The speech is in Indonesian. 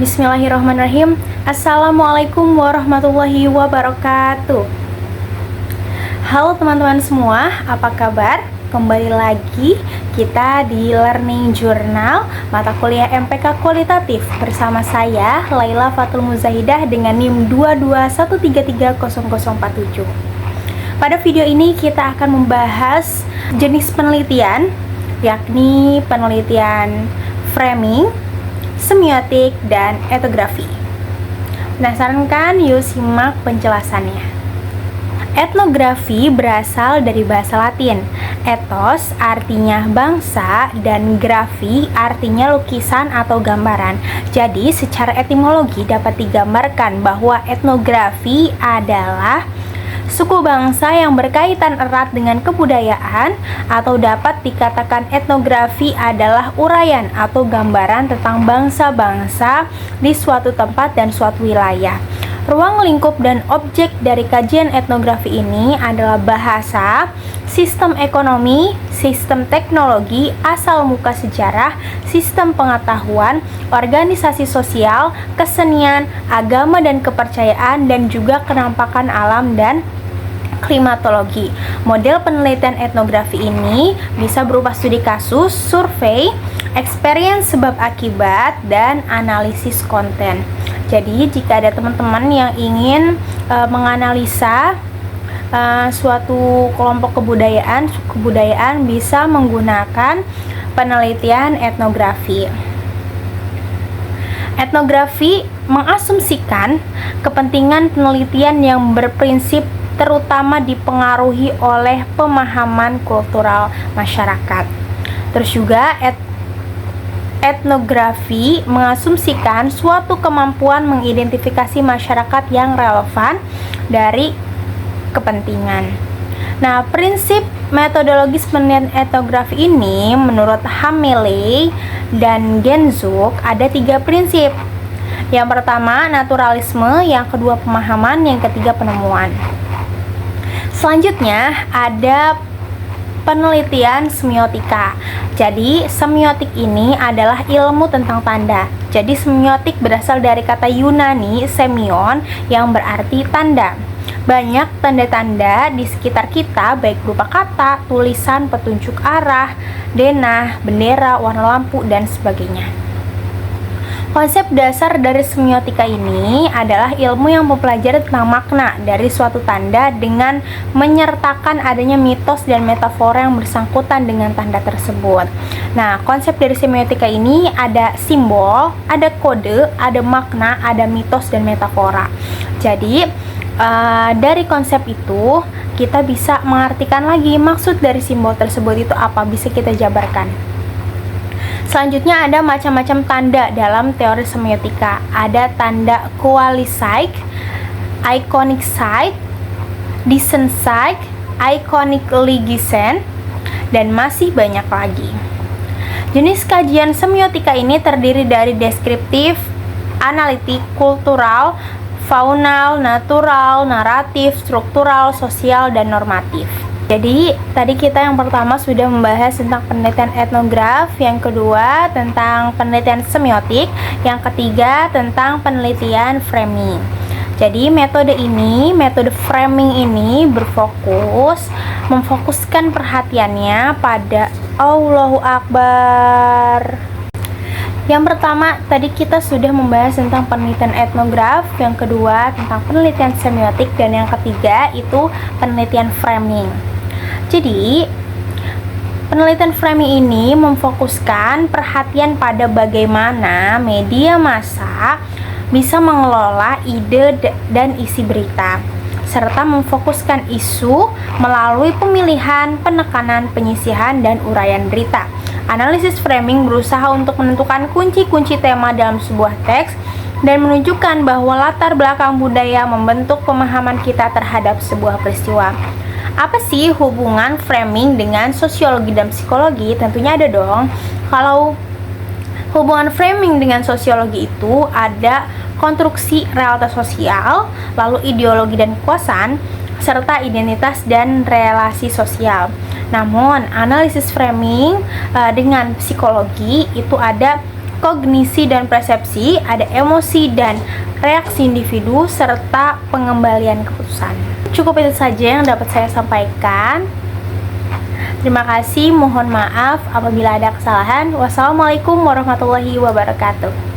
Bismillahirrahmanirrahim. Assalamualaikum warahmatullahi wabarakatuh. Halo teman-teman semua, apa kabar? Kembali lagi kita di Learning Journal mata kuliah MPK Kualitatif bersama saya Laila Fatul Muzahidah dengan NIM 221330047. Pada video ini kita akan membahas jenis penelitian, yakni penelitian framing, semiotik, dan etnografi. Penasaran kan? Yuk simak penjelasannya. Etnografi berasal dari bahasa Latin. Ethos artinya bangsa dan grafi artinya lukisan atau gambaran. Jadi secara etimologi dapat digambarkan bahwa etnografi adalah suku bangsa yang berkaitan erat dengan kebudayaan, atau dapat dikatakan etnografi adalah uraian atau gambaran tentang bangsa-bangsa di suatu tempat dan suatu wilayah. Ruang lingkup dan objek dari kajian etnografi ini adalah bahasa, sistem ekonomi, sistem teknologi, asal muka sejarah, sistem pengetahuan, organisasi sosial, kesenian, agama dan kepercayaan, dan juga kenampakan alam dan klimatologi. Model penelitian etnografi ini bisa berupa studi kasus, survei, experience sebab akibat, dan analisis konten. Jadi jika ada teman-teman yang ingin menganalisa suatu kelompok kebudayaan bisa menggunakan penelitian etnografi. Etnografi mengasumsikan kepentingan penelitian yang berprinsip terutama dipengaruhi oleh pemahaman kultural masyarakat. Terus juga etnografi mengasumsikan suatu kemampuan mengidentifikasi masyarakat yang relevan dari kepentingan. Nah, prinsip metodologis penelitian etnografi ini menurut Hamiley dan Genzuk ada 3 prinsip. Yang pertama naturalisme, yang kedua pemahaman, yang ketiga penemuan. Selanjutnya ada penelitian semiotika. Jadi semiotik ini adalah ilmu tentang tanda. Jadi semiotik berasal dari kata Yunani semion yang berarti tanda. Banyak tanda-tanda di sekitar kita, baik berupa kata, tulisan, petunjuk arah, denah, bendera, warna lampu, dan sebagainya. Konsep dasar dari semiotika ini adalah ilmu yang mempelajari tentang makna dari suatu tanda dengan menyertakan adanya mitos dan metafora yang bersangkutan dengan tanda tersebut. Nah, konsep dari semiotika ini ada simbol, ada kode, ada makna, ada mitos dan metafora. Jadi, dari konsep itu kita bisa mengartikan lagi maksud dari simbol tersebut itu apa, bisa kita jabarkan. Selanjutnya ada macam-macam tanda dalam teori semiotika. Ada tanda quasi-psych, iconic psych, decent psych, iconic legisen, dan masih banyak lagi. Jenis kajian semiotika ini terdiri dari deskriptif, analitik, kultural, faunal, natural, naratif, struktural, sosial, dan normatif. Jadi tadi kita yang pertama sudah membahas tentang penelitian etnograf, yang kedua tentang penelitian semiotik, yang ketiga tentang penelitian framing. Jadi metode framing ini memfokuskan perhatiannya pada Allahu Akbar. Yang pertama tadi kita sudah membahas tentang penelitian etnograf, yang kedua tentang penelitian semiotik, dan yang ketiga itu penelitian framing. Jadi, penelitian framing ini memfokuskan perhatian pada bagaimana media massa bisa mengelola ide dan isi berita, serta memfokuskan isu melalui pemilihan, penekanan, penyisihan, dan uraian berita. Analisis framing berusaha untuk menentukan kunci-kunci tema dalam sebuah teks dan menunjukkan bahwa latar belakang budaya membentuk pemahaman kita terhadap sebuah peristiwa. Apa sih hubungan framing dengan sosiologi dan psikologi? Tentunya ada dong. Kalau hubungan framing dengan sosiologi itu ada konstruksi realitas sosial, lalu ideologi dan kekuasaan, serta identitas dan relasi sosial. Namun, analisis framing dengan psikologi itu ada kognisi dan persepsi, ada emosi dan reaksi individu, serta pengembalian keputusan. Cukup itu saja yang dapat saya sampaikan. Terima kasih, mohon maaf apabila ada kesalahan. Wassalamualaikum warahmatullahi wabarakatuh.